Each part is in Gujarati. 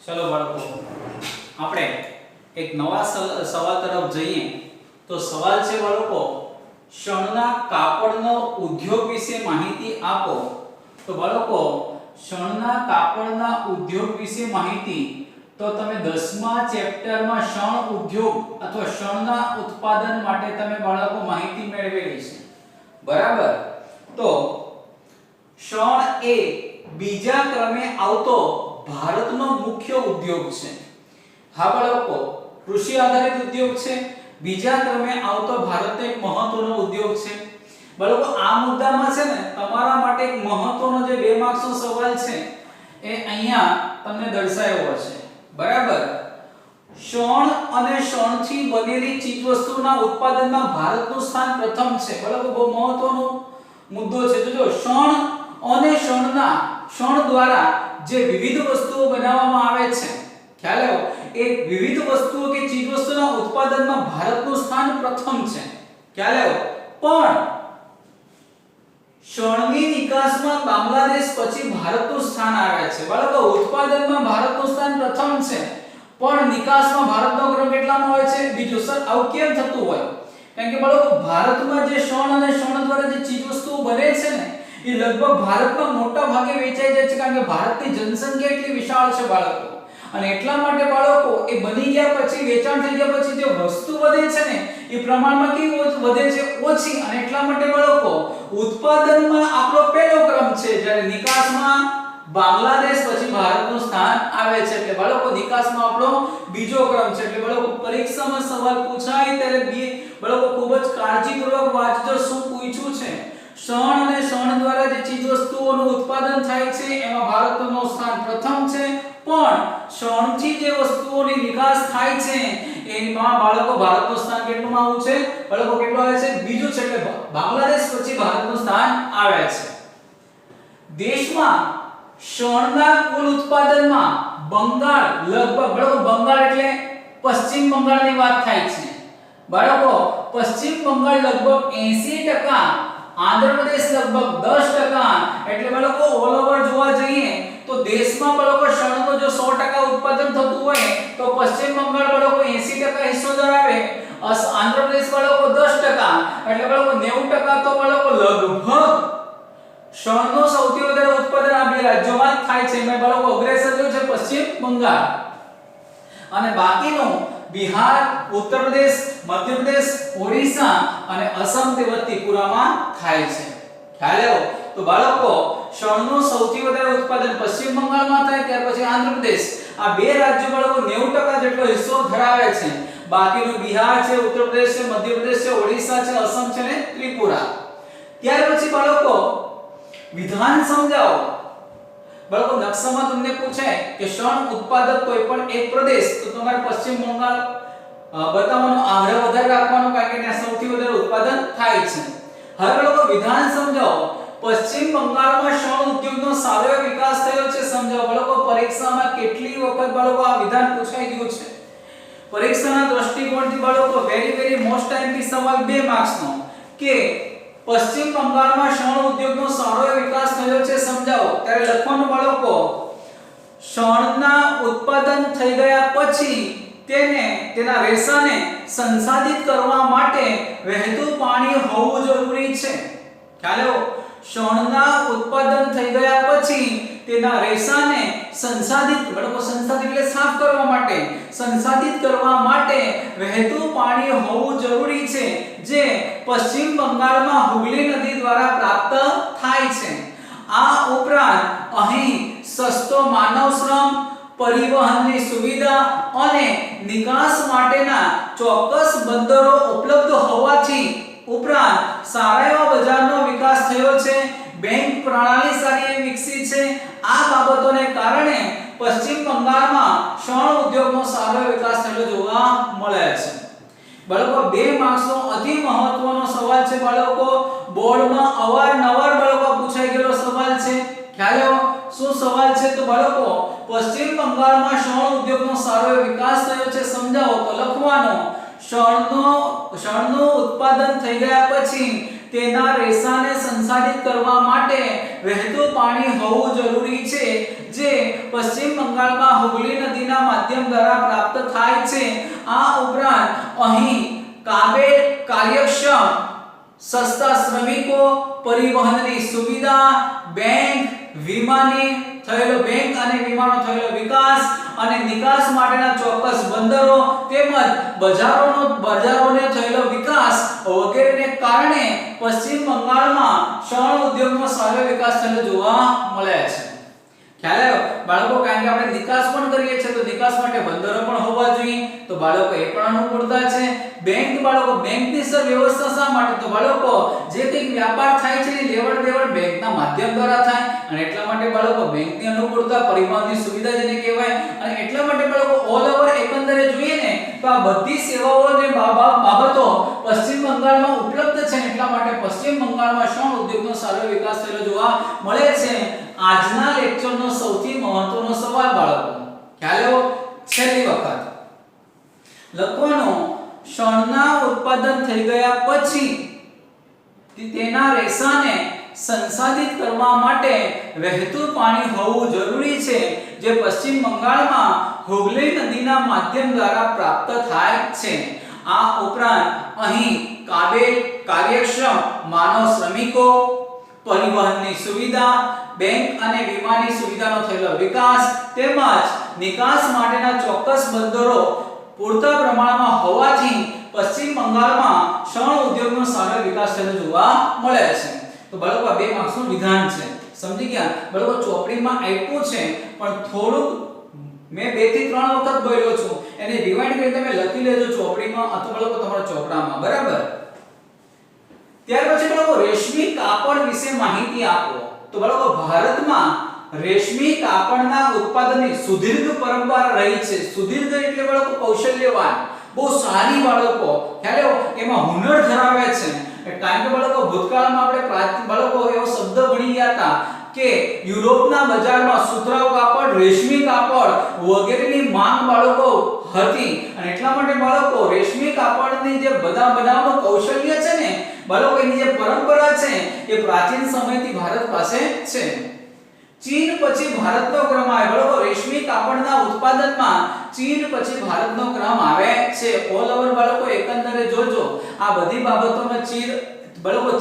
चलो बाळको આપણે એક નવા સવાલ તરફ જઈએ તો સવાલ છે બાળકો શણના કાપડનો ઉદ્યોગ વિશે માહિતી આપો। તો બાળકો શણના કાપડના ઉદ્યોગ વિશે માહિતી તો તમે 10મા ચેપ્ટરમાં શણ ઉદ્યોગ અથવા શણના ઉત્પાદન માટે તમે બાળકો માહિતી મેળવેલી છે બરાબર। તો શણ એ બીજા ક્રમે આવતો ભારતનો મુખ્ય ઉદ્યોગ છે। હા બાળકો કૃષિ આધારિત ઉદ્યોગ છે, બીજા ક્રમે આવતો ભારતનો એક મહત્વનો ઉદ્યોગ છે। બાળકો આ મુદ્દામાં છે ને તમારા માટે એક મહત્વનો જે 2 માર્ક્સનો સવાલ છે એ અહીંયા તમને દર્શાવ્યો છે બરાબર। શણ અને શણથી બનેલી ચીજવસ્તુના ઉત્પાદનમાં ભારતનું સ્થાન પ્રથમ છે। બાળકો બહુ મહત્વનો મુદ્દો છે। જોજો શણ અને શણ દ્વારા જે વિવિધ વસ્તુઓ બનાવવામાં આવે છે ખ્યાલ આવ્યો એ વિવિધ વસ્તુઓ કે ચીજવસ્તુના ઉત્પાદનમાં ભારતનું સ્થાન પ્રથમ છે ખ્યાલ આવ્યો। પણ શણની નિકાસમાં બાંગ્લાદેશ પછી ભારતનું સ્થાન આવે છે। બાળકો ઉત્પાદનમાં ભારતનું સ્થાન પ્રથમ છે પણ નિકાસમાં ભારતનો ક્રમ કેટલામાં હોય છે બીજો। સર આવું કેમ થતું હોય? કારણ કે બાળકો ભારતમાં જે શણ અને શણ દ્વારા જે ચીજવસ્તુઓ બને છે ને એ લગભગ ભારતમાં મોટા ભાગે વેચાઈ જાય છે કારણ કે ભારતની જનસંખ્યા એટલી વિશાળ છે બાળકો અને એટલા માટે બાળકો એ બની ગયા પછી વેચાણ થઈ ગયા પછી જે વસ્તુ વધે છે ને એ પ્રમાણમાં કેવી વધે છે ઓછી અને એટલા માટે બાળકો ઉત્પાદનમાં આપણો પહેલો ક્રમ છે જ્યારે નિકાસમાં બાંગ્લાદેશ પછી ભારતનું સ્થાન આવે છે એટલે બાળકો નિકાસમાં આપણો બીજો ક્રમ છે। એટલે બાળકો પરીક્ષામાં સવાલ પૂછાય ત્યારે બાળકો ખૂબ જ કાળજીપૂર્વક વાંચજો શું પૂછ્યું છે। શણ અને શણ દ્વારા જે ચીજવસ્તુઓનું ઉત્પાદન થાય છે એમાં ભારતનું સ્થાન પ્રથમ છે પણ શણથી જે વસ્તુઓની નિકાસ થાય છે એમાં બાળકો ભારતનું સ્થાન કેટલું આવું છે બાળકો કેટલું આવે છે બીજું છે એટલે બાંગ્લાદેશ પછી ભારતનું સ્થાન આવે છે। દેશમાં શણના કુલ ઉત્પાદનમાં બંગાળ લગભગ બાળકો બંગાળ એટલે પશ્ચિમ બંગાળની વાત થાય છે બાળકો પશ્ચિમ બંગાળ લગભગ 80% આંધ્રપ્રદેશ લગભગ 10% એટલે બાળકો ઓલ ઓવર જોવા જઈએ તો દેશમાં બાળકો શણનું જો 100% ઉત્પાદન થતું હોય તો પશ્ચિમ બંગાળ બાળકો 80% હિસ્સો ધરાવે, આંધ્રપ્રદેશ બાળકો 10% એટલે બાળકો 90% તો બાળકો લગભગ શણનું સૌથી વધારે ઉત્પાદન આ બે રાજ્યોમાં થાય છે। એમાં બાળકો અગ્રેસર જો છે પશ્ચિમ બંગાળ અને બાકીનું બિહાર, ઉત્તર પ્રદેશ, મધ્ય પ્રદેશ, ઓડિશા અને અસમ તે ત્રિપુરામાં થાય છે ખ્યાલ આવ્યો। તો બાળકો શણનું સૌથી વધારે ઉત્પાદન પશ્ચિમ બંગાળમાં થાય ત્યાર પછી આંધ્ર પ્રદેશ આ બે રાજ્યો બાળકો 90% જેટલો હિસ્સો ધરાવે છે। બાકીનું બિહાર છે, ઉત્તર પ્રદેશ છે, મધ્ય પ્રદેશ છે, ઓડિશા છે, અસમ છે અને ત્રિપુરા। ત્યાર પછી બાળકો વિધાન સમજાવો। બાળકો નકશામાં તમને પૂછાય કે શણ ઉત્પાદક કોઈ પણ એક પ્રદેશ તો તમારે પશ્ચિમ બંગાળ બતાવવાનો આગ્રહ વધારે રાખવાનો કારણ કે ત્યાં સૌથી વધારે ઉત્પાદન થાય છે। હવે બાળકો વિધાન સમજાવો। પશ્ચિમ બંગાળમાં શણ ઉદ્યોગનો સારો એવો વિકાસ થયો છે સમજાવો। બાળકો પરીક્ષામાં કેટલી વખત બાળકો આ વિધાન પૂછાઈ ગયું છે પરીક્ષાના દૃષ્ટિકોણથી બાળકો વેરી મોસ્ટ ટાઈમથી સવાલ 2 માર્ક્સનો કે પશ્ચિમ બંગાળમાં શણ ઉદ્યોગનો સારો એવો વિકાસ થયો છે સમજાવો। ત્યારે લખવાનું બાળકો શણના ઉત્પાદન થઈ ગયા પછી તેના રેસાને સંસાધિત કરવા માટે વહેતું પાણી હોવું જરૂરી છે ખ્યાલ આવ્યો। શણના ઉત્પાદન થઈ ગયા પછી તેના રેસાને સંસાધિત બાળકો સંસાધિત એટલે સાફ કરવા માટે સંસાધિત કરવા માટે વહેતું પાણી હોવું જરૂરી છે જે પશ્ચિમ બંગાળમાં હુગલી નદી દ્વારા પ્રાપ્ત થાય છે। આ ઉપરાંત અહીં સસ્તો માનવ શ્રમ, પરિવહનની સુવિધા અને નિકાસ માટેના ચોક્કસ બંદરો ઉપલબ્ધ હોવાથી ઉપરાંત સારા એવા બજારનો વિકાસ થયો છે, બેંક પ્રણાલી સારી એવી વિકસી છે। આ બાબતોને કારણે પશ્ચિમ બંગાળમાં શણ ઉદ્યોગનો સારો વિકાસ થયેલો જોવા મળે છે। બાળકો 2 માર્ક્સનો અતિ મહત્વનો સવાલ છે બાળકો બોર્ડમાં અવારનવાર બાળકો પૂછાઈ ગયેલો સવાલ છે ખ્યાલ આવ્યો। શું સવાલ છે તો બાળકો પશ્ચિમ બંગાળમાં શણ ઉદ્યોગનો સારો વિકાસ થયો છે સમજાવો। તો લખવાનો શણનું ઉત્પાદન થઈ ગયા પછી તેના રેસાને સંસાધિત કરવા માટે વહેતું પાણી હોવું જરૂરી છે, જે પશ્ચિમ બંગાળમાં હુગલી નદીના માધ્યમ દ્વારા પ્રાપ્ત થાય છે. આ ઉપરાંત અહીં કાબેલ, કાર્યક્ષમ, સસ્તા શ્રમિકો, પરિવહનની સુવિધા, બેંક અને વીમાનો થયેલો વિકાસ અને નિકાસ માટેના ચોક્કસ બંદરો તેમજ બજારોને થયેલો વિકાસ વગેરેને કારણે પશ્ચિમ બંગાળમાં શણ ઉદ્યોગનો સારો વિકાસ થયેલો જોવા મળે છે. ખ્યાલ આવ્યો બાળકો? કારણ કે આપણે નિકાસ પણ કરીએ છીએ તો નિકાસ માટે બંદરો પણ હોવા જોઈએ, તો બાળકો એ પણ અનુકૂળતા છે. બેંક બાળકો, બેંકની સર વ્યવસ્થા શા માટે? તો બાળકો જે કંઈક વ્યાપાર થાય છે એ લેવડ દેવડ બેંકના માધ્યમ દ્વારા થાય અને એટલા માટે બાળકો બેંકની અનુકૂળતા, પરિવહનની સુવિધા જેને કહેવાય, અને એટલા માટે બાળકો ઓલ ઓવર એકંદરે જોઈએ ને તો આ બધી સેવાઓ અને બાબતો પશ્ચિમ બંગાળમાં ઉપલબ્ધ છે. એટલા માટે પશ્ચિમ બંગાળમાં શણ ઉદ્યોગનો સારો વિકાસ થયેલો જોવા મળે છે. આજના લેક્ચરનો સૌથી મહત્વનો સવાલ બાળકો, ખ્યાલ આવ્યો? છેલ્લી વખત લખવાનો, શણના ઉત્પાદન થઈ ગયા પછી તેના રેસાને સંસાધિત કરવા માટે વહેતું પાણી હોવું જરૂરી છે, જે પશ્ચિમ બંગાળમાં હુગલી નદીના માધ્યમ દ્વારા પ્રાપ્ત થાય છે. આ ઉપરાંત અહીં કાબેલ, કાર્યક્ષમ માનવ શ્રમિકો, પરિવહનની સુવિધા, બેંક અને વીમાની સુવિધાનો થયેલો વિકાસ તેમજ નિકાસ માટેના ચોક્કસ બંદરો પૂરતા પ્રમાણમાં હોવાથી પશ્ચિમ બંગાળમાં શણ ઉદ્યોગનો સારો વિકાસ થયેલો જોવા મળે છે. તો બાળકો આ 2 માર્ક્સનું વિધાન છે, સમજી ગયા? બાળકો ચોપડીમાં આપ્યું છે પણ થોડુંક મેં 2 થી 3 વખત બોલ્યો છું, એને રિવાઇન્ડ કરી તમે લખી લેજો ચોપડીમાં અથવા બાળકો તમારા ચોપડામાં, બરાબર? ત્યાર પછી બાળકો રેશમી કાપડ વિશે માહિતી આપો. તો બાળકો ભારતમાં રેશમી કાપડના ઉત્પાદનની સુદીર્ઘ પરંપરા રહી છે. સુદીર્ઘ એટલે બાળકો કૌશલ્યવાન, બહુ સારી બાળકો, ખ્યાલ એમાં હુનર ધરાવે છે. કારણ કે બાળકો ભૂતકાળમાં આપણે બાળકો એવો શબ્દ ભણી ગયા હતા કે યુરોપના બજારમાં સુતરાઉ કાપડ, રેશમી કાપડ વગેરેની માંગ બાળકો હતી અને એટલા માટે બાળકો રેશમી કાપડની જે બનાવવાનું કૌશલ્ય છે ને બાળકો, એની જે પરંપરા છે એ પ્રાચીન સમયથી ભારત પાસે છે. ચીન પછી ભારતનો ક્રમ આવે બાળકો. રેશમી કાપડના ઉત્પાદનમાં ચીન પછી ભારતનો ક્રમ આવે છે. ઓલ ઓવર બાળકો એકંદરે જોજો આ બધી બાબતોમાં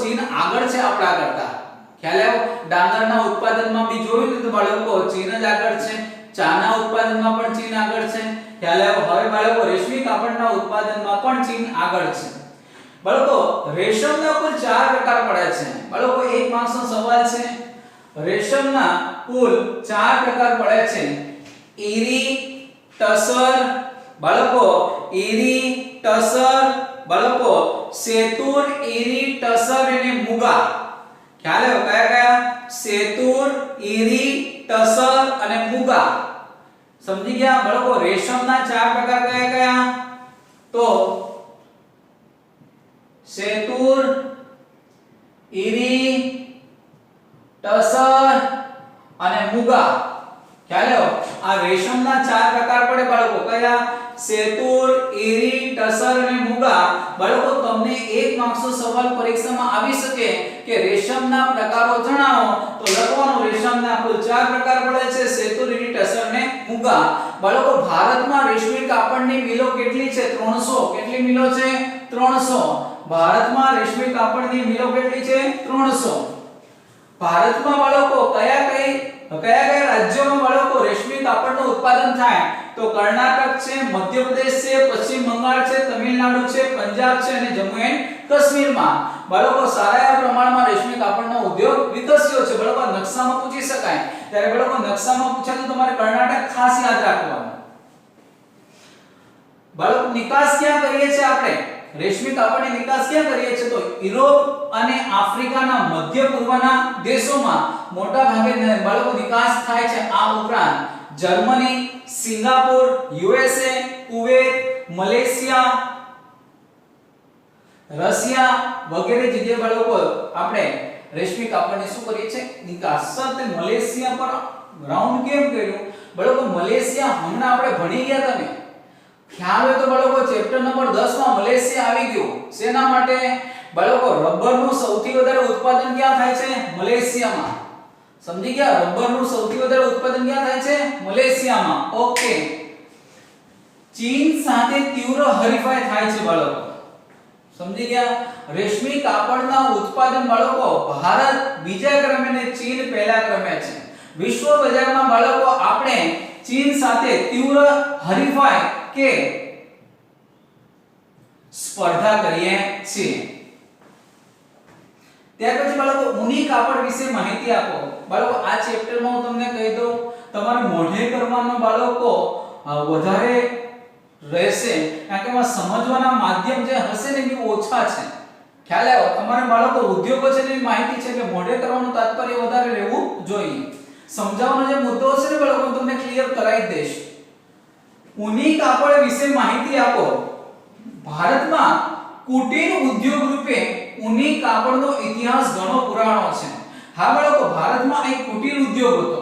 ચીન આગળ છે આપણા કરતા. ખ્યાલ આવ્યો? ડાંગરના ઉત્પાદનમાં બી જોયું તો બાળકો ચીન જ આગળ છે. ચાના ઉત્પાદનમાં પણ ચીન આગળ છે. ખ્યાલ આવ્યો? હવે બાળકો રેશમી કાપડના ઉત્પાદનમાં પણ ચીન આગળ છે. બાળકો રેશમના કુલ 4 પ્રકાર પડે છે. બાળકો 1 માર્ક્સનો સવાલ છે. રેશમના કુલ 4 પ્રકાર પડે છે. ઈરી, ટસર, બાળકો ઈરી, ટસર, બાળકો સેતુર, ઈરી, ટસર અને મુગા. ખ્યાલ આવ્યો? કયા કયા? સેતુર, ઈરી, ટસર અને મુગા. સમજી ગયા બાળકો? રેશમના 4 પ્રકાર કયા કયા? તો સેતુર, ઈરી, ટસર અને મુગા. ખ્યાલ આવ્યો? આ રેશમના 4 પ્રકાર પડે બાળકો. કયા? સેતુર, ઈરી, ટસર અને મુગા. બાળકો તમને 1 માર્ક્સનો સવાલ પરીક્ષામાં આવી શકે કે રેશમના પ્રકારો જણાવો, તો લખવાનું રેશમના કુલ 4 પ્રકાર પડે છે: સેતુર, ઈરી, ટસર અને મુગા. બાળકો ભારતમાં રેશમી કાપડની મિલો કેટલી છે? 300. કેટલી મિલો છે? 300. ભારતમાં રેશમી કાપડની મિલો કેટલી છે? 300. ભારતમાં બાળકો કયા રાજ્યોમાં બાળકો રેશમી કાપડનું ઉત્પાદન થાય? તો કર્ણાટક છે, મધ્યપ્રદેશ છે, પશ્ચિમ બંગાળ છે, તમિલનાડુ છે, પંજાબ છે અને જમ્મુ એન્ડ કાશ્મીરમાં બાળકો સારા એવા પ્રમાણમાં રેશમી કાપડનો ઉદ્યોગ વિકસ્યો છે. બાળકો નકશામાં પૂછી શકાય, ત્યારે બાળકો નકશામાં પૂછાય તો તમારે કર્ણાટક ખાસ યાદ રાખવાનું. બાળકો નિકાસ ક્યાં કરીએ છીએ આપણે? રેશમી કાપડની નિકાસ ક્યાં કરીએ છીએ? તો યુરોપ અને આફ્રિકાના મધ્ય પૂર્વના દેશોમાં મોટા ભાગે બાળકો નિકાસ થાય છે. આ ઉપરાંત Germany, Singapore, USA, Kuwait, Malaysia, Russia વગેરે જગ્યાએ બાળકો આપણે રેશમી કાપડની શું કરીએ છીએ? નિકાસ. સર મલેશિયા પર રાઉન્ડ કેમ કર્યું? બાળકો મલેશિયા હમણાં આપણે ભણી ગયા તમે ખ્યાલ હોય તો બાળકો ચેપ્ટર નંબર 10 માં મલેશિયા આવી ગયું. શેના માટે? બાળકો રબરનું સૌથી વધારે ઉત્પાદન ક્યાં થાય છે? મલેશિયામાં. સમજી ગયા? રબરનું સૌથી વધારે ઉત્પાદન ક્યાં થાય છે? મલેશિયામાં. ઓકે. ચીન સાથે તીવ્ર હરીફાઈ થાય છે બાળકો. સમજી ગયા? રેશમી કાપડના ઉત્પાદન બાળકો ભારત બીજા ક્રમે ને ચીન પહેલા ક્રમે છે. વિશ્વ બજારમાં બાળકો આપણે ચીન સાથે તીવ્ર હરીફાઈ કે સ્પર્ધા કરીએ છીએ. ત્યાર પછી બાળકો ઊની કાપડ વિશે માહિતી આપો. બાળકો આ ચેપ્ટરમાં હું તમને કહી દઉં, તમારે મોઢે કરવાનો બાળકો વધારે રહેશે, કારણ કે એમાં સમજવાના માધ્યમ જે હશે ને એ ઓછા છે. ખ્યાલ આવ્યો? તમારે બાળકો ઉદ્યોગો છે એની માહિતી છે કે મોઢે કરવાનું તાત્પર્ય વધારે રહેવું જોઈએ. સમજાવવાનો જે મુદ્દો હશે ને બાળકો હું તમને ક્લિયર કરાવી દઈશ. ઊની કાપડ વિશે માહિતી આપો. ભારતમાં કુટીર ઉદ્યોગ રૂપે ઊની કાપડનો ઇતિહાસ ઘણો પુરાણો છે. હા બાળકો, ભારતમાં એક કુટીર ઉદ્યોગ હતો.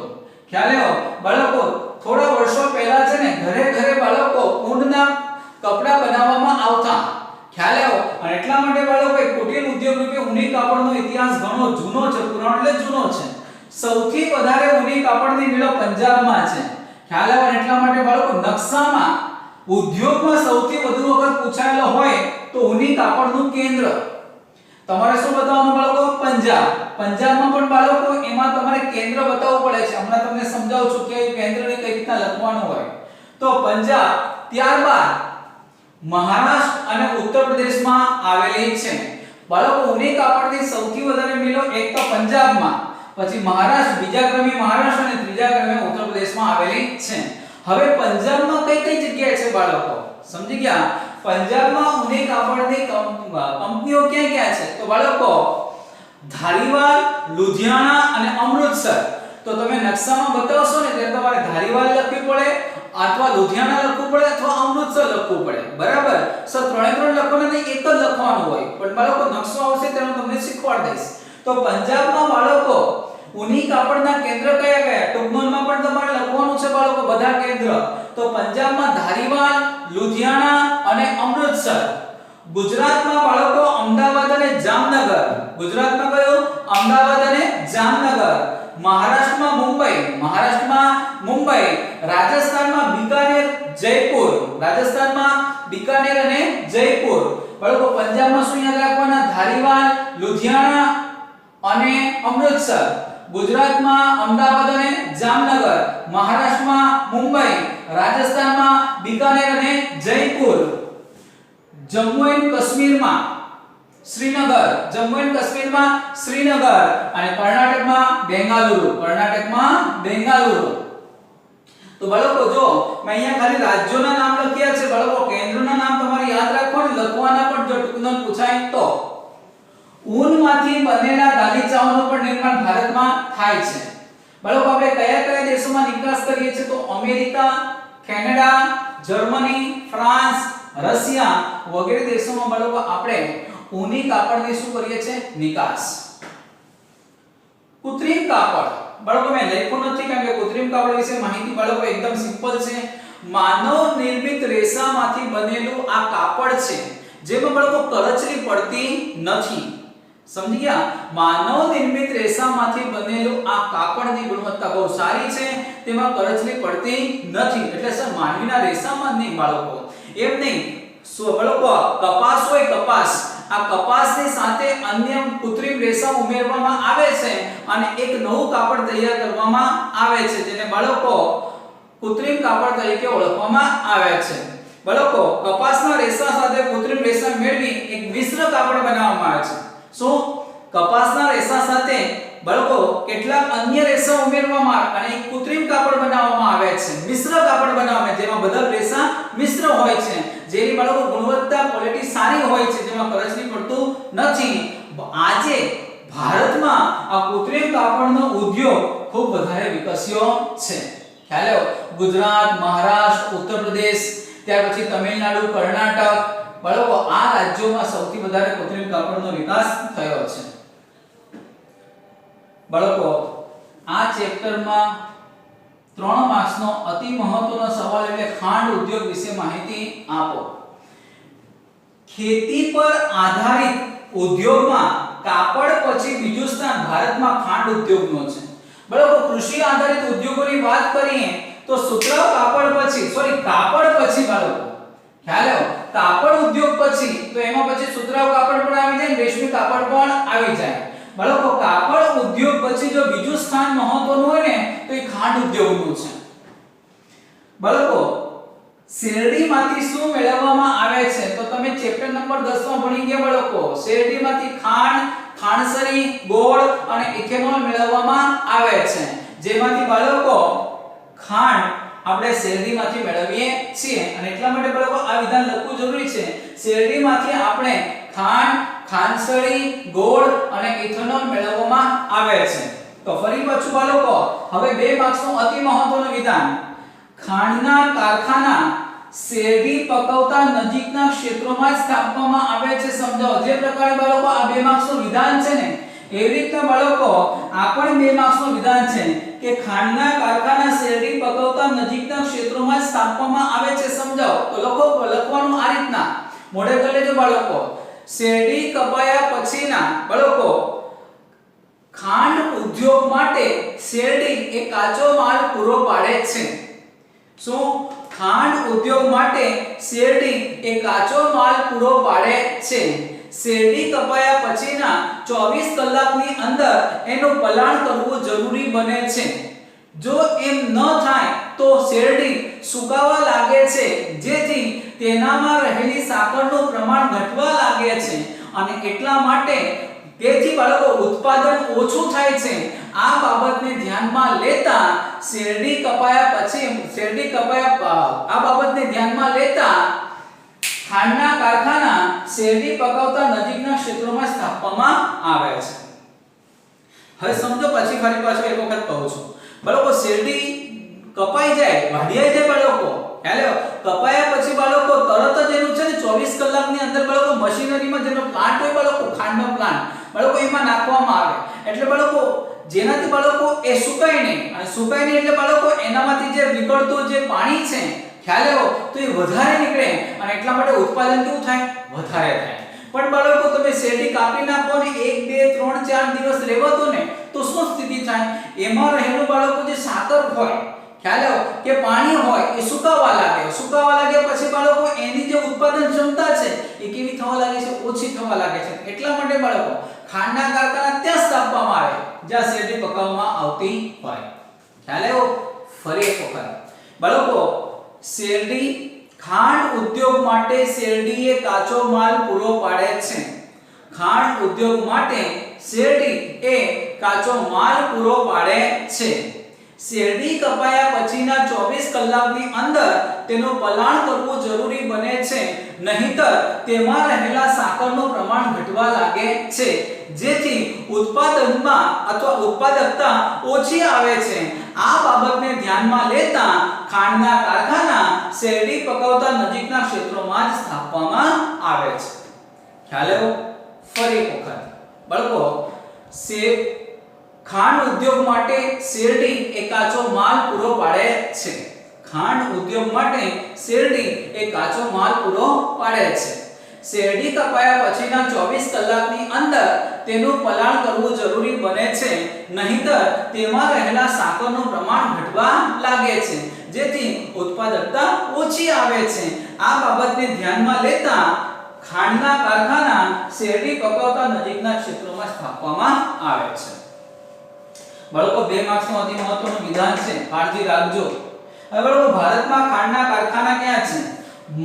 ખ્યાલ આવ્યો? બાળકો થોડા વર્ષો પહેલા છે ને ઘરે ઘરે બાળકો ઊનના કપડા બનાવવામાં આવતા. ખ્યાલ આવ્યો? અને એટલા માટે બાળકો એક કુટીર ઉદ્યોગ રૂપે ઊની કાપડનો ઇતિહાસ ઘણો જૂનો છે. પુરાણો એટલે જૂનો છે. સૌથી વધારે ઊની કાપડની મિલો પંજાબમાં છે. ખ્યાલ આવ્યો? એટલા માટે બાળકો નકશામાં ઉદ્યોગમાં સૌથી વધુ વખત પૂછાયેલો હોય તો ઊની કાપડનું કેન્દ્ર તમારે શું બતાવવાનું બાળકો? પંજાબ. પંજાબમાં પણ બાળકો એમાં તમારે કેન્દ્ર બતાવવું પડે છે. હમણાં તમને સમજાવું છું કે કેન્દ્રને કઈ રીતના લખવાનું હોય. તો પંજાબ, ત્યારબાદ મહારાષ્ટ્ર અને ઉત્તર પ્રદેશમાં આવેલી છે. બાળકો ઊની કાપડની સૌથી વધારે મિલો એક તો પંજાબમાં, પછી મહારાષ્ટ્ર, બીજા ક્રમે મહારાષ્ટ્ર અને ત્રીજા ક્રમે ઉત્તર પ્રદેશમાં આવેલી છે. હવે પંજાબમાં કઈ કઈ જગ્યાએ છે બાળકો? સમજી ગયા? પંજાબમાં ઊની કાપડની કંપનીઓ ક્યાં ક્યાં છે? તો બાળકો ધારીવાલ, લુધિયાણા અને અમૃતસર. તો તમે નકશામાં બતાવશો ને ત્યારે તમારે ધારીવાલ લખવી પડે, અથવા લુધિયાણા લખવું પડે, અથવા અમૃતસર લખવું પડે. બરાબર? સર ત્રણે ત્રણ લખવાના નહીં, એક જ લખવાનું હોય. પણ બાળકો નકશો આવશે ત્યારે હું તમને શીખવાડી દઈશ. તો પંજાબમાં બાળકો ઊની કાપડના કેન્દ્ર કયા કયા? ટૂંકનોંધમાં પણ તમારે લખવાનું છે બાળકો બધા કેન્દ્ર. તો પંજાબમાં ધારીવાલ, લુધિયાણા અને અમૃતસર. ગુજરાતમાં બાળકો અમદાવાદ અને જામનગર. ગુજરાતમાં કયો? અમદાવાદ અને જામનગર. મહારાષ્ટ્રમાં મુંબઈ. મહારાષ્ટ્રમાં મુંબઈ. રાજસ્થાનમાં બિકાનેર, જયપુર. રાજસ્થાનમાં બિકાનેર અને જયપુર. બાળકો પંજાબમાં શું યાદ રાખવાના? ધારીવાલ, લુધિયાણા અને અમૃતસર. ગુજરાતમાં અમદાવાદ અને જામનગર. મહારાષ્ટ્રમાં મુંબઈ. રાજસ્થાનમાં બિકાનેર અને જયપુર. જમ્મુ એન્ડ કાશ્મીરમાં શ્રીનગર. જમ્મુ એન્ડ કાશ્મીરમાં શ્રીનગર. અને કર્ણાટકમાં બેંગાલુરુ. કર્ણાટકમાં બેંગાલુરુ. તો બાળકો જો મેં અહીંયા ખાલી રાજ્યોના નામ લખ્યા છે. બાળકો કેન્દ્રના નામ તમારે યાદ રાખવાના, લખવાના પણ જો ટૂંકનોંધ પૂછાય તો. ઊનમાંથી બનેલા ગાલીચાઓનું પણ નિર્માણ ભારતમાં થાય છે. બાળકો આપણે કયા કયા દેશોમાં નિકાસ કરીએ છીએ? તો America, Canada, Germany, France, Russia વગેરે દેશોમાં બાળકો આપણે ઊની કાપડની શું કરીએ છીએ? નિકાસ. કૃત્રિમ કાપડ. બાળકો મેં લખ્યું નથી કારણ કે કૃત્રિમ કાપડ વિશે માહિતી બાળકો એકદમ સિમ્પલ છે. માનવ નિર્મિત રેસામાંથી બનેલું આ કાપડ છે જેમાં બાળકો કરચલી પડતી નથી. સમજી ગયા? માનવ નિર્મિત રેસામાંથી બનેલું આ કાપડની ગુણવત્તા બહુ સારી છે, તેમાં કરચલી પડતી નથી. એટલે સર માનવીના રેસામાં જ નહીં બાળકો, એમ નહીં, બાળકો કપાસ હોય, કપાસ, આ કપાસની સાથે અન્ય કૃત્રિમ રેસા ઉમેરવામાં આવે છે અને એક નવું કાપડ તૈયાર કરવામાં આવે છે જેને બાળકો કૃત્રિમ કાપડ તરીકે ઓળખવામાં આવે છે. બાળકો કપાસના રેસા સાથે કૃત્રિમ રેસા મેળવી એક મિશ્ર કાપડ બનાવવામાં આવે છે. શું? કપાસના રેસા સાથે બાળકો કેટલાક અન્ય રેસા ઉમેરવામાં આવે અને એક કૃત્રિમ કાપડ બનાવવામાં આવે છે, મિશ્ર કાપડ બનાવવામાં, જેમાં બધા રેસા મિશ્ર હોય છે, જેની બાળકો ગુણવત્તા ક્વોલિટી સારી હોય છે, જેમાં કરચલી પડતું નથી. આજે ભારતમાં આ કૃત્રિમ કાપડનો ઉદ્યોગ ખૂબ વધારે વિકસ્યો છે. ખ્યાલ આવ્યો? ગુજરાત, મહારાષ્ટ્ર, ઉત્તર પ્રદેશ, ત્યાર પછી તમિલનાડુ, કર્ણાટક, બાળકો આ રાજ્યોમાં સૌથી વધારે કૃત્રિમ કાપડનો વિકાસ થયો છે. બાળકો આ ચેપ્ટરમાં 3 માર્ક્સનો અતિ મહત્વનો સવાલ એટલે ખાંડ ઉદ્યોગ વિશે માહિતી આપો. ખેતી પર આધારિત ઉદ્યોગમાં કાપડ પછી બીજું સ્થાન ભારતમાં ખાંડ ઉદ્યોગનો છે. બરાબર. કૃષિ આધારિત ઉદ્યોગોની વાત કરીએ તો સુતરાઉ કાપડ પછી કાપડ પછી બાળકો ખ્યાલ આવ્યો, કાપડ ઉદ્યોગ પછી તો એમાં પછી સુતરાઉ કાપડ પણ આવી જાય, રેશમી કાપડ પણ આવી જાય. બાળકો કાપડ ઉદ્યોગ પછી જો બીજું સ્થાન મહત્વનું હોય ને તો એ ખાંડ ઉદ્યોગનું છે. બાળકો શેરડીમાંથી શું મેળવવામાં આવે છે તો તમે ચેપ્ટર નંબર 10 માં ભણી ગયા બાળકો. શેરડીમાંથી ખાંડ, ખાંડસરી, ગોળ અને ઇથેનોલ મેળવવામાં આવે છે, જેમાંથી બાળકો ખાંડ આપણે શેરડીમાંથી મેળવીએ છીએ. અને એટલા માટે બાળકો આ વિધાન લખવું જરૂરી છે. શેરડીમાંથી આપણે ખાંડ, ખાંડસરી, ગોળ અને ઇથેનોલ મેળવવામાં આવે છે. તો ફરી પાછું બાળકો હવે 2 માર્ક્સનું અતિ મહત્વનું વિધાન. ખાંડના કારખાના શેરડી પકવતા નજીકના ક્ષેત્રોમાં સ્થાપવામાં આવે છે. સમજાવો. જે પ્રકારે બાળકો આ 2 માર્ક્સનું વિધાન છે ને એવી રીતના બાળકો આ પણ 2 માર્ક્સનું વિધાન છે કે ખાંડના કારખાના શેરડી પકવતા નજીકના ક્ષેત્રોમાં સ્થાપવામાં આવે છે. સમજાવો. તો લખવાનું આ રીતના મોઢે કરી લેજો બાળકો. શેરડી કપાયા પછીના બાળકો ખાંડ ઉદ્યોગ માટે શેરડી એ કાચો માલ પૂરો પાડે છે. શું? ખાંડ ઉદ્યોગ માટે શેરડી એ કાચો માલ પૂરો પાડે છે. શેરડી કપાયા પછીના 24 કલાકની અંદર એનું પલાણ કરવું જરૂરી બને છે. જો એમ ન થાય તો શેરડી સુકાવા લાગે છે, જેથી તેનામાં રહેલી સાકરનું પ્રમાણ ઘટવા લાગે છે અને એટલા માટે તેથી બાળકો ઉત્પાદન ઓછું થાય છે. આ બાબતને ધ્યાનમાં લેતા આ બાબતને ધ્યાનમાં લેતા ખાંડના કારખાના શેરડી પકવતા નજીકના ક્ષેત્રોમાં સ્થાપવામાં આવે છે. હવે સમજો પછી ફરી પાછો એક વખત કહું છું. બાળકો શેરડી કપાઈ જાય, વાઢિયાઈ જાય બાળકો. હેલો. કપાયા પછી બાળકો તરત જ એનું છે ને 24 કલાકની અંદર બાળકો મશીનરીમાં જેનો પ્લાન્ટ હોય બાળકો, ખાંડનો પ્લાન્ટ બાળકો એમાં નાખવામાં આવે. એટલે બાળકો જેનાથી બાળકો એ સુકાય નહીં, અને સુકાય નહીં એટલે બાળકો એનામાંથી જે નીકળતું જે પાણી છે ખ્યાલ આવ્યો તો એ વધારે નીકળે અને એટલા માટે ઉત્પાદન કેવું થાય? વધારે થાય. પણ બાળકો તમે શેરડી કાપી નાખો ને 1 2 3 4 દિવસ રહેવા દો ને તો શું સ્થિતિ થાય? એમાં રહેલું બાળકો જે સાકર હોય ખ્યાલ આવ્યો કે પાણી હોય એ સુકાવા લાગે. સુકાવા લાગ્યા પછી બાળકો એની જે ઉત્પાદન ક્ષમતા છે એ કેવી થવા લાગે છે? ઓછી થવા લાગે છે. એટલા માટે બાળકો ખાંડના કારખાના ત્યાં સ્થાપવામાં આવે જ્યાં શેરડી પકાવવામાં આવતી હોય. ખ્યાલ આવ્યો? ફરી એક વખત બાળકો શેરડી ખાંડ ઉદ્યોગ માટે શેરડી એ કાચો માલ પૂરો પાડે છે. ખાંડ ઉદ્યોગ માટે શેરડી એ કાચો માલ પૂરો પાડે છે. શેરડી કપાયા પછીના 24 કલાકની અંદર તેનું પલાણ કરવું જરૂરી બને છે, નહીંતર તેમાં રહેલા સાકરનું પ્રમાણ ઘટવા લાગે છે, જેથી ઉત્પાદનમાં અથવા ઉત્પાદકતા ઓછી આવે છે. આ બાબતને ધ્યાનમાં લેતા ખાંડના કારખાના શેરડી પકવતા નજીકના ક્ષેત્રોમાં જ સ્થાપવામાં આવે છે. ખ્યાલ આવ્યો? ફરી એક વખત બાળકો ખાંડ ઉદ્યોગ માટે શેરડી એ કાચો માલ પૂરો પાડે છે. ખાંડ ઉદ્યોગ માટે શેરડી એ કાચો માલ પૂરો પાડે છે. શેરડી કપાયા પછીના 24 કલાકની અંદર તેનું પલાણ કરવું જરૂરી બને છે, નહીંતર તેમાં રહેલા સાકરનું પ્રમાણ ઘટવા લાગે છે, જેથી ઉત્પાદકતા ઓછી આવે છે. આ બાબતને ધ્યાનમાં લેતા ખાંડના કારખાના શેરડી પકવતા નજીકના ક્ષેત્રોમાં સ્થાપવામાં આવે છે. બાળકો 2 માર્ક્સનું અતિ મહત્વનું વિધાન છે, કાળજી રાખજો. હવે બાળકો ભારતમાં ખાંડના કારખાના ક્યાં છે?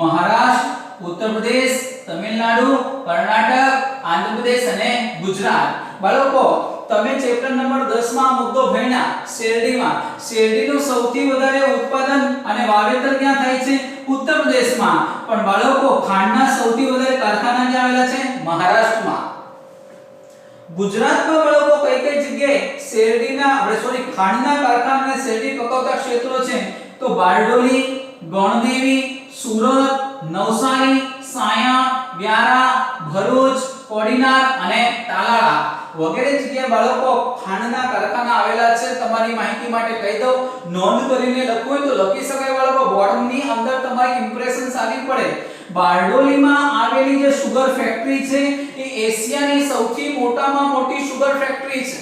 મહારાષ્ટ્ર, ઉત્તર પ્રદેશ, તમિલનાડુ, કર્ણાટક, આંધ્રપ્રદેશ અને ગુજરાત. બાળકો તમે ચેપ્ટર નંબર 10 માં મુદ્દો ભણ્યા શેરડીમાં. શેરડીનું સૌથી વધારે ઉત્પાદન અને વાવેતર ક્યાં થાય છે? ઉત્તર પ્રદેશમાં. પણ બાળકો ખાંડના સૌથી વધારે કારખાના ક્યાં આવેલા છે? મહારાષ્ટ્રમાં. ગુજરાતમાં બાળકો કઈ કઈ જગ્યાએ ખાંડના કારખાના અને શેરડી પકવતા ક્ષેત્રો છે? તો બારડોલી, ગણદેવી, સુરત, નવસારી, સાયણ, વ્યારા, ભરૂચ, કોડીનાર અને તાલાળા વગેરે જગ્યાએ બાળકો ખાંડના કારખાના આવેલા છે. તમારી માહિતી માટે કહી દઉં, નોંધ કરીને લખવું હોય તો લખી શકાય બાળકો. બોર્ડની અંદર તમારી ઇમ્પ્રેશન સારી પડે. બારડોલીમાં આવેલી જે સુગર ફેક્ટરી છે એ એશિયાની સૌથી મોટામાં મોટી સુગર ફેક્ટરી છે.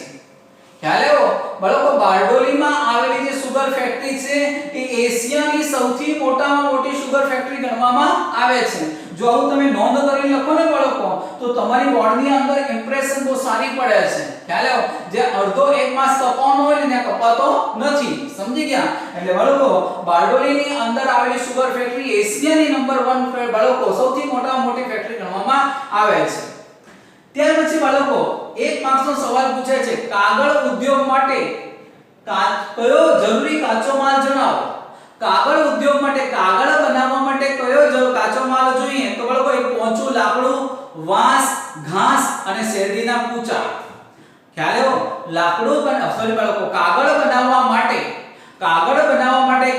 ખ્યાલ આવ્યો બાળકો? બારડોલીમાં આવેલી જે સુગર ફેક્ટરી છે એ એશિયાની સૌથી મોટામાં મોટી સુગર ફેક્ટરી ગણવામાં આવે છે. જો આવું તમે નોંધ કરી લખો ને બાળકો તો તમારી બોર્ડની અંદર ઇમ્પ્રેશન બહુ સારી પડે છે. ખ્યાલ આવ્યો? જે અડધો 1 માસ કપાવવાનો હોય ને કપાતો નથી. સમજી ગયા? એટલે બાળકો બારડોલીની અંદર આવેલી સુગર ફેક્ટરી એશિયાની નંબર 1 બાળકો સૌથી મોટામાં મોટી ફેક્ટરી ગણવામાં આવે છે. ત્યાર પછી બાળકો 1 માર્ક્સનો સવાલ પૂછાય છે, કાગળ ઉદ્યોગ માટે કયો જરૂરી કાચો માલ જણાવો. કાગળ ઉદ્યોગ માટે, કાગળ બનાવવા માટે કયો કાચો માલ જોઈએ? તો બાળકો એક પોચું લાકડું, વાંસ, ઘાસ અને શેરડીના કૂચા. ખ્યાલ આવ્યો? લાકડું સોરી બાળકો, કાગળ બનાવવા માટે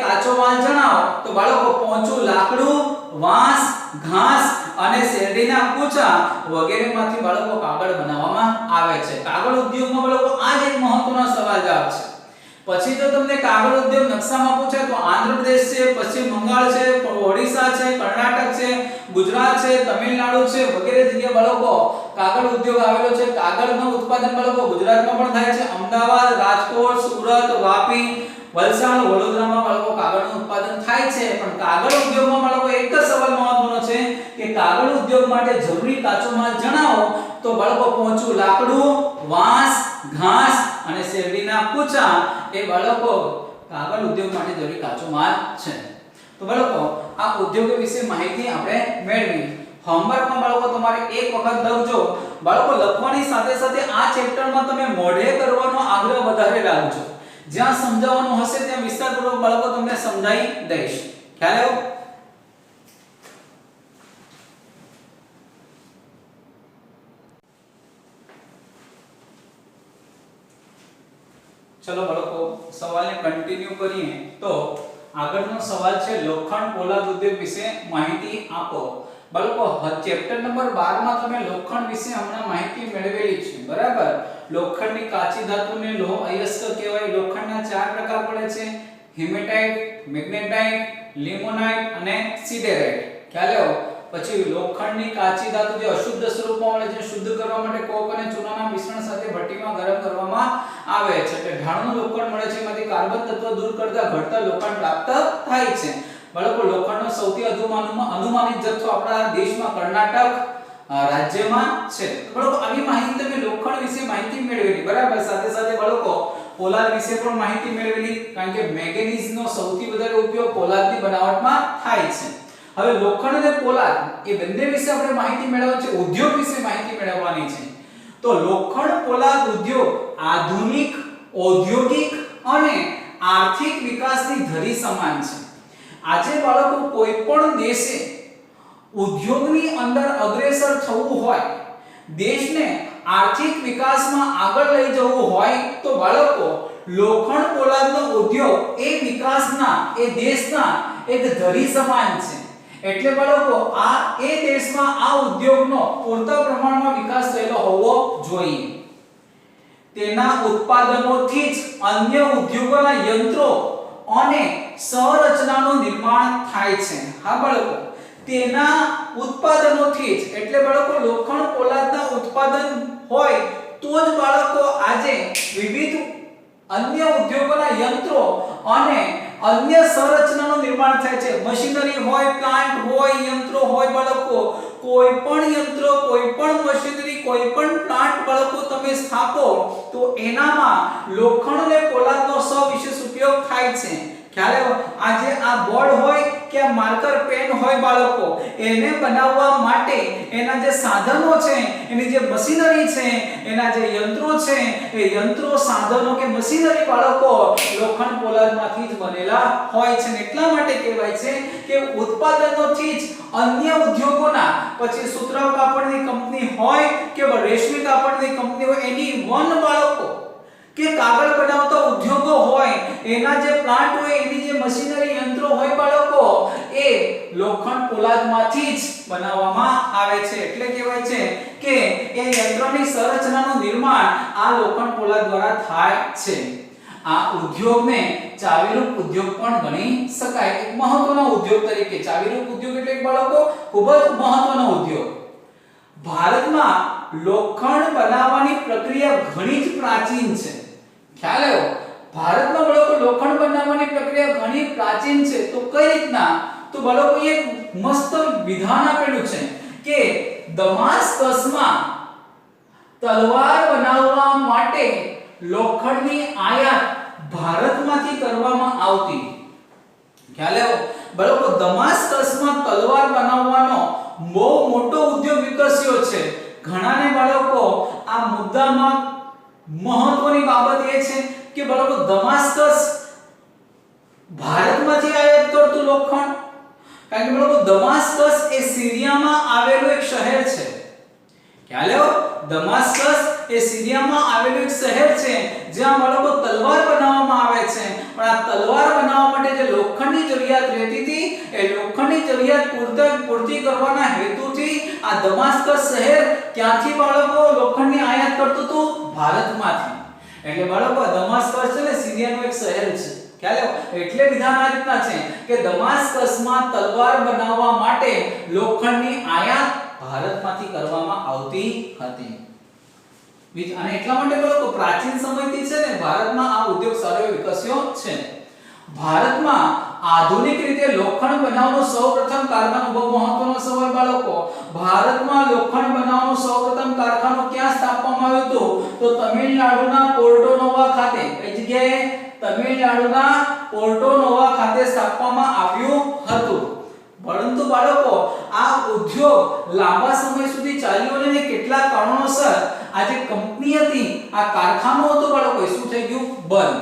કાચો માલ જણાવો. તો બાળકો પોચું લાકડું, વાંસ, ઘાસ અને શેરડીના કૂચા વગેરેમાંથી બાળકો કાગળ બનાવવામાં આવે છે. કાગળ ઉદ્યોગમાં બાળકો આ જ એક મહત્વનો સવાલ જવાબ છે. પછી જો તમને કાગળ ઉદ્યોગ નકશામાં પૂછે તો આંધ્રપ્રદેશ છે, પશ્ચિમ બંગાળ છે, ઓડિશા છે, કર્ણાટક છે, ગુજરાત છે, તમિલનાડુ છે વગેરે જગ્યાએ બાળકો કાગળ ઉદ્યોગ આવેલો છે. કાગળનું ઉત્પાદન બાળકો ગુજરાતમાં પણ થાય છે. અમદાવાદ, રાજકોટ, સુરત, વાપી, વલસાડ, વડોદરામાં બાળકો કાગળનું ઉત્પાદન થાય છે. પણ કાગળ ઉદ્યોગમાં બાળકો એક જ સવાલ મહત્વનો છે કે કાગળ ઉદ્યોગ માટે જરૂરી કાચો માલ જણાવો. તો બાળકો પોચું લાકડું, વાંસ, ઘાસ અને શેરડીના કૂચા એ બાળકો કાગળ ઉદ્યોગ માટે જરૂરી કાચો માલ છે. તો બાળકો આ ઉદ્યોગો વિશે માહિતી આપણે મેળવી. હોમવર્કમાં બાળકો તમારે એક વખત લખજો. બાળકો લખવાની સાથે સાથે આ ચેપ્ટરમાં તમે મોઢે કરવાનો આગ્રહ વધારે રાખજો. જ્યાં સમજાવવાનું હશે ત્યાં વિસ્તારપૂર્વક બાળકો તમને સમજાવી દઈશ. ખ્યાલ આવ્યો? ચલો બાળકો સવાલને કન્ટિન્યુ કરીએ. તો આગળનો સવાલ છે લોખંડ પોલાદ ઉદ્યોગ વિશે માહિતી આપો. બાળકો ચેપ્ટર નંબર 12 માં તમે લોખંડ વિશે હમણાં માહિતી મેળવેલી છે. બરાબર? લોખંડની કાચી ધાતુને લોહ અયસ્ક કહેવાય. લોખંડના 4 પ્રકાર પડે છે: હિમેટાઇટ, મેગ્નેટાઇટ, લિમોનાઇટ અને સિડેરાઇટ. ખ્યાલ આવ્યો? પછી લોખંડની કાચી ધાતુ જે અશુદ્ધ સ્વરૂપમાં મળે છે, શુદ્ધ કરવા માટે કોક અને ચૂનાના મિશ્રણ સાથે ભઠ્ઠીમાં ગરમ કરવામાં આવે છે. એટલે ઢાળનું લોખંડ મળે છે, એમાંથી કાર્બન તત્વ દૂર કરતા ઘટતા લોખંડ પ્રાપ્ત થાય છે. બાળકો લોખંડનો સૌથી અનુમાનિત જથ્થો આપણા દેશમાં કર્ણાટક રાજ્યમાં છે. બાળકો આવી માહિતી તમે લોખંડ વિશે માહિતી મેળવેલી. બરાબર? સાથે સાથે બાળકો પોલાદ વિશે પણ માહિતી મેળવેલી, કારણ કે મેંગેનીઝનો સૌથી વધારે ઉપયોગ પોલાદની બનાવટમાં થાય છે. હવે લોખંડ અને પોલાદ એ બંને વિશે આપણે માહિતી મેળવવાની છે, ઉદ્યોગ વિશે માહિતી મેળવવાની છે. તો લોખંડ પોલાદ ઉદ્યોગ આધુનિક ઔદ્યોગિક અને આર્થિક વિકાસની ધરી સમાન છે. આજે બાળકો કોઈ પણ દેશે ઉદ્યોગની અંદર અગ્રેસર થવું હોય, દેશને આર્થિક વિકાસમાં આગળ લઈ જવું હોય તો બાળકો લોખંડ પોલાદનો ઉદ્યોગ એ વિકાસના, એ દેશના એક ધરી સમાન છે. એટલે બાળકો આ એ દેશમાં આ ઉદ્યોગનો પૂરતા પ્રમાણમાં વિકાસ થયેલો હોવો જોઈએ. તેના ઉત્પાદનોથી જ અન્ય ઉદ્યોગોના યંત્રો અને સંરચનાનું નિર્માણ થાય છે. હા બાળકો, તેના ઉત્પાદનોથી જ, એટલે બાળકો લોખંડ પોલાદના ઉત્પાદન હોય તો જ બાળકો આજે વિવિધ અન્ય ઉદ્યોગોના યંત્રો અને અન્ય સંરચનાનું નિર્માણ થાય છે. મશીનરી હોય, પ્લાન્ટ હોય, યંત્રો હોય બાળકો, કોઈ પણ યંત્ર, કોઈ પણ મશીનરી, કોઈ પણ પ્લાન્ટ બાળકો તમે સ્થાપો તો એનામાં લોખંડ અને પોલાદનો સવિશેષ ઉપયોગ થાય છે. ખ્યાલ આવ્યો? આજે આ બોર્ડ હોય કે માર્કર પેન હોય બાળકો, એને બનાવવા માટે એના જે સાધનો છે, એની જે મશીનરી છે, એના જે યંત્રો છે, એ યંત્રો, સાધનો કે મશીનરી બાળકો લોખંડ પોલાદમાંથી જ બનેલા હોય છે. એટલા માટે કહેવાય છે કે ઉત્પાદનોથી જ અન્ય ઉદ્યોગોના, પછી સુતરાઉ કાપડની કંપની હોય કે રેશમી કાપડની કંપની હોય, એની વન બાળકો કે કાગળ બનાવતા ઉદ્યોગો હોય, એના જે પ્લાન્ટ હોય, એની જે મશીનરી યંત્રો હોય બાળકો, એ લોખંડ પોલાદમાંથી જ બનાવવામાં આવે છે. એટલે કહેવાય છે કે એ યંત્રોની સંરચનાનું નિર્માણ આ લોખંડ પોલાદ દ્વારા થાય છે. આ ઉદ્યોગને ચાવીરૂપ ઉદ્યોગ પણ ગણી શકાય. એક મહત્વનો ઉદ્યોગ તરીકે ચાવીરૂપ ઉદ્યોગ એટલે બાળકો ખૂબ જ મહત્વનો ઉદ્યોગ. ભારતમાં લોખંડ બનાવવાની પ્રક્રિયા ઘણી જ પ્રાચીન છે. ખ્યાલ આવ્યો? ભારતમાં બાળકો લોખંડ બનાવવાની પ્રક્રિયા ઘણી પ્રાચીન છે. તો કઈ રીતના? તો બાળકો એક મસ્ત વિધાન આપેલું છે કે દમાસ્કસમાં તલવાર બનાવવા માટે લોખંડની આયાત ભારતમાંથી કરવામાં આવતી. ખ્યાલ આવ્યો? બાળકો દમાસ્કસમાં તલવાર બનાવવાનો બહુ મોટો ઉદ્યોગ વિકસ્યો છે. ઘણાને બાળકો આ મુદ્દામાં મહત્વની બાબત એ છે કે બાળકો દમાસ્કસ ભારતમાંથી આયાત કરતું લોખંડ, કારણ કે બાળકો દમાસ્કસ એ સિરિયામાં આવેલું એક શહેર છે. ખ્યાલ આવ્યો? દમાસ્કસ એ સિરિયામાં આવેલું એક શહેર છે જ્યાં બાળકો તલવાર બનાવવામાં આવે છે. પણ આ તલવાર બનાવવા માટે જે લોખંડની જરૂરિયાત રહેતી હતી એ લોખંડની જરૂરિયાત પૂર્તિ કરવાના હેતુથી આ દમાસ્કસ શહેર ક્યાંથી બાળકો લોખંડની આયાત કરતું હતું? ભારતમાંથી. એટલે બાળકો દમાસ્કસ છે ને સિરિયાનું એક શહેર છે. ખ્યાલ આવ્યો? એટલે વિધાન આ રીતના છે કે દમાસ્કસમાં તલવાર બનાવવા માટે લોખંડની આયાત ભારતમાંથી કરવામાં આવતી હતી. અને એટલા માટે બાળકો પ્રાચીન સમયથી છે ને ભારતમાં આ ઉદ્યોગ સારો વિકસ્યો છે. ભારતમાં આધુનિક રીતે લોખંડ બનાવવાનું સૌપ્રથમ કારખાનું, બહુ મહત્વનો સવાલ બાળકો, ભારતમાં લોખંડ બનાવવાનું સૌપ્રથમ કારખાનું ક્યાં સ્થાપવામાં આવ્યું હતું? તો તમિલનાડુના પોર્ટો નોવા ખાતે. કઈ જગ્યાએ? તમિલનાડુના પોર્ટો નોવા ખાતે સ્થાપવામાં આવ્યું હતું. પરંતુ બાળકો આ ઉદ્યોગ લાંબા સમય સુધી ચાલ્યો નહીં. કેટલા કારણોસર આ જે કંપની હતી, આ કારખાનું હતું બાળકો, શું થઈ ગયું? બંધ.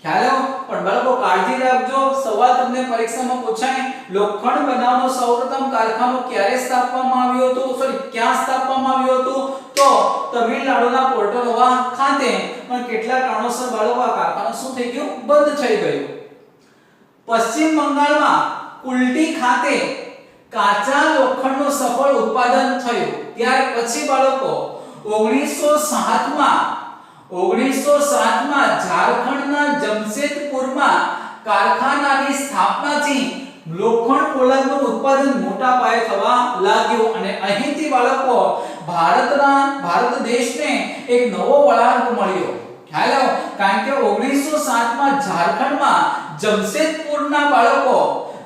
ખ્યાલ આવ્યો? પણ બાળકો કાળજી રાખજો, સવાલ તમને પરીક્ષામાં પૂછાય. લોખંડ બનાવવાનું સૌપ્રથમ કારખાનું ક્યારે સ્થાપવામાં આવ્યું હતું? ક્યાં સ્થાપવામાં આવ્યું હતું? તો તમિલનાડુના પોર્ટો નોવા ખાતે. પણ કેટલા કારણોસર બાળકો આ કારખાનું શું થઈ ગયું? બંધ થઈ ગયું. પશ્ચિમ બંગાળમાં કુલ્ટી ખાતે કાચા લોખંડનું સફળ ઉત્પાદન થયું. ત્યાર પછી બાળકો 1907 માં ઝારખંડના જમશેદપુરમાં કારખાનાની સ્થાપનાથી લોખંડ પોલાદનું ઉત્પાદન મોટા પાયે થવા લાગ્યું. અને અહીંથી બાળકો ભારત દેશને એક નવો વળાંક મળ્યો. ખ્યાલ આવ્યો? કારણ કે 1907 માં ઝારખંડમાં જમશેદપુરના બાળકો,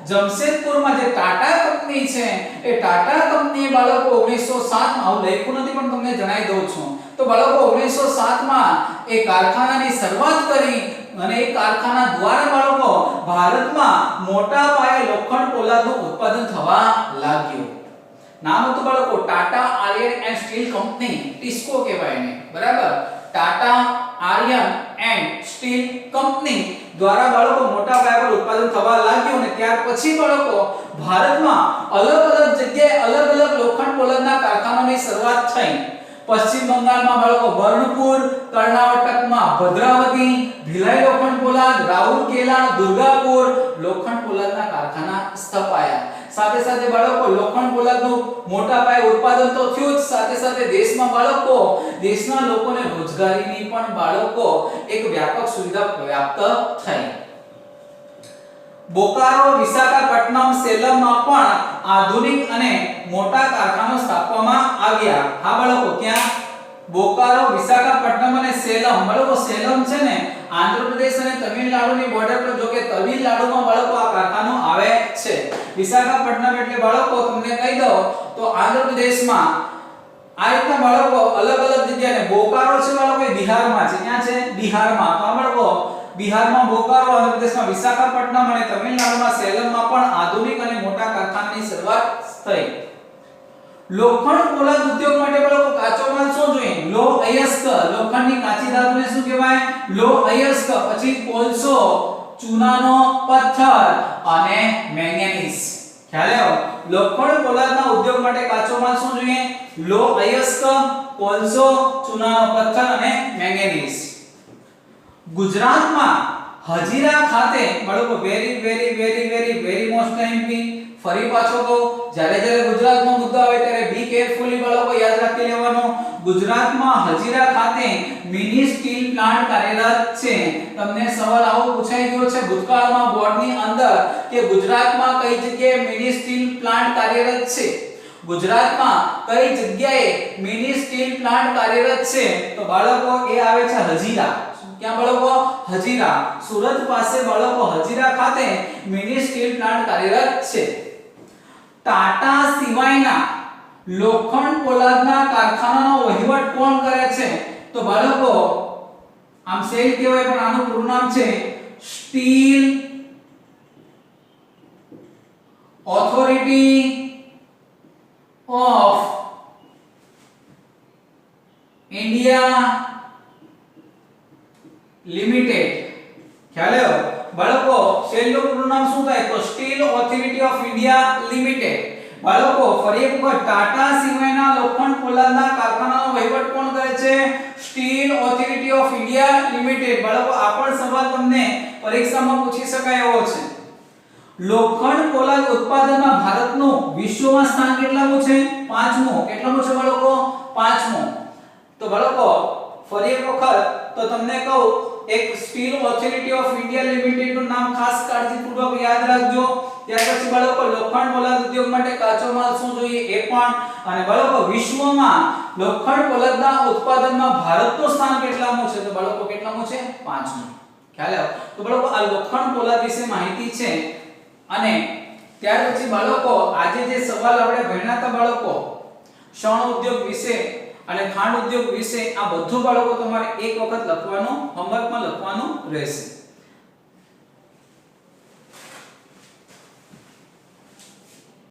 જમશેદપુરમાં જે ટાટા કંપની છે એ ટાટા કંપની બાળકો 1907 માં, હું લખ્યું નથી પણ તમને જણાવી દઉં છું. તો બાળકો 1907 માં એ કારખાનાની શરૂઆત કરી અને એ કારખાના દ્વારા બાળકો ભારતમાં મોટા પાયે લોખંડ પોલાદનું ઉત્પાદન થવા લાગ્યું. નામ હતું બાળકો Tata iron and steel company, TISCO કહેવાય એને. બરાબર? Tata iron and steel company દ્વારા બાળકો મોટા પાયે પર ઉત્પાદન થવા લાગ્યું. અને ત્યાર પછી બાળકો ભારતમાં અલગ અલગ જગ્યાએ અલગ અલગ લોખંડ પોલાદના કારખાનાની શરૂઆત થઈ. પશ્ચિમ બંગાળમાં બાળકો બર્ણપુર, કર્ણાટકમાં ભદ્રાવતી, ભિલાઈ લોખંડ પોલાદ, રાઉરકેલા, દુર્ગાપુર લોખંડ પોલાદના કારખાના સ્થપાયા. સાથે સાથે બાળકો લોખંડ પોલાદનું મોટા પાયે ઉત્પાદન તો થયું જ, સાથે સાથે દેશમાં બાળકો, દેશના લોકોને રોજગારીની પણ બાળકો એક વ્યાપક સુવિધા પ્રાપ્ત થઈ. બોકારો, વિશાખાપટ્ટનમ, સેલમમાં પણ આધુનિક અને મોટા કારખાના સ્થાપવામાં આવ્યા. હા બાળકો, ક્યાં? બોકારો, વિશાખાપટ્ટનમ અને સેલમ. બાળકો સેલમ છે ને આંધ્રપ્રદેશ અને તમિલનાડુની બોર્ડર પર, જો કે તમિલનાડુમાં બાળકો આ કારખાનો આવે છે. વિશાખાપટ્ટનમ એટલે બાળકો તમને કહી દઉં તો આંધ્રપ્રદેશમાં આ રીતના બાળકો અલગ અલગ જગ્યાએ. બોકારો છે બાળકો એ બિહારમાં છે. ક્યાં છે? બિહારમાં. તો બાળકો બિહારમાં બોકારો, આંધ્રપ્રદેશમાં વિશાખાપટ્ટનમ અને તમિલનાડુમાં સેલમમાં પણ આધુનિક અને મોટા કારખાનાની શરૂઆત થઈ. લોખંડ પોલાદ ઉદ્યોગ માટે બાળકો કાચો માલ શું જોઈએ? લોહ અયસ્ક. લોખંડની કાચી ધાતુને શું કહેવાય? લોહ અયસ્ક. પછી કોલસો, ચૂનાનો પથ્થર અને મેંગેનીઝ. ખ્યાલ આવ્યો? લોખંડ પોલાદના ઉદ્યોગ માટે કાચો માલ શું જોઈએ? લોહ અયસ્ક, કોલસો, ચૂનાનો પથ્થર અને મેંગેનીઝ. ગુજરાતમાં હજીરા ખાતે બાળકો વેરી મોસ્ટ એમપી ફરી પાછો કહું, જ્યારે ગુજરાતનો મુદ્દો આવે ત્યારે બી કેરફુલી બાળકો યાદ રાખી લેવાનો. ગુજરાતમાં હજીરા ખાતે મિની સ્ટીલ પ્લાન્ટ કાર્યરત છે. તમને સવાલ આવો પૂછાઈ ગયો છે ભૂતકાળમાં બોર્ડની અંદર કે ગુજરાતમાં કઈ જગ્યાએ મિની સ્ટીલ પ્લાન્ટ કાર્યરત છે. ગુજરાતમાં કઈ જગ્યાએ મિની સ્ટીલ પ્લાન્ટ કાર્યરત છે? તો બાળકો એ આવે છે હજીરા. ક્યાં બાળકો? હજીરા. સુરત પાસે બાળકો હજીરા ખાતે મિની સ્ટીલ પ્લાન્ટ કાર્યરત છે. ટાટા સિવાયના લોખંડ પોલાદના કારખાનાનો વહીવટ કોણ કરે છે? તો બાળકો આમ સેલ કહેવાય પણ આનું પૂરું નામ છે steel authority of India limited. ખ્યાલ આવ્યો બાળકો? સેલ નું પૂરું નામ શું થાય? તો steel authority of India limited. બાળકો ફરી એક વખત ટાટા સિવાયના લોખંડ પોલાદના કારખાનાનો વહીવટ કોણ કરે છે? Steel authority of India limited. બાળકો આ પણ સવાલ તમને પરીક્ષામાં પૂછી શકાય એવો છે. લોખંડ પોલાદ ઉત્પાદનમાં ભારતનું વિશ્વમાં સ્થાન કેટલામું છે? 5મું. કેટલામું છે બાળકો? 5મું. તો બાળકો ફરી એક વખત તો તમને કહું એક steel authority of India limited નું નામ ખાસ કાળજીપૂર્વક યાદ રાખજો. ત્યાર પછી બાળકો લોખંડ પોલાદ ઉદ્યોગ માટે કાચો માલ શું જોઈએ એ પણ. અને બાળકો વિશ્વમાં લોખંડ પોલાદના ઉત્પાદનમાં ભારતનું સ્થાન કેટલામું છે? તો બાળકો કેટલામું છે? 5મું. ખ્યાલ આવ્યો? તો બાળકો આ લોખંડ પોલાદ વિશે માહિતી છે. અને ત્યાર પછી બાળકો આજે જે સવાલ આપણે ભણ્યા હતા બાળકો શણ ઉદ્યોગ વિશે અને ખાંડ ઉદ્યોગ વિશે, આ બધું બાળકો તમારે એક વખત લખવાનું, હોમવર્કમાં લખવાનું રહેશે.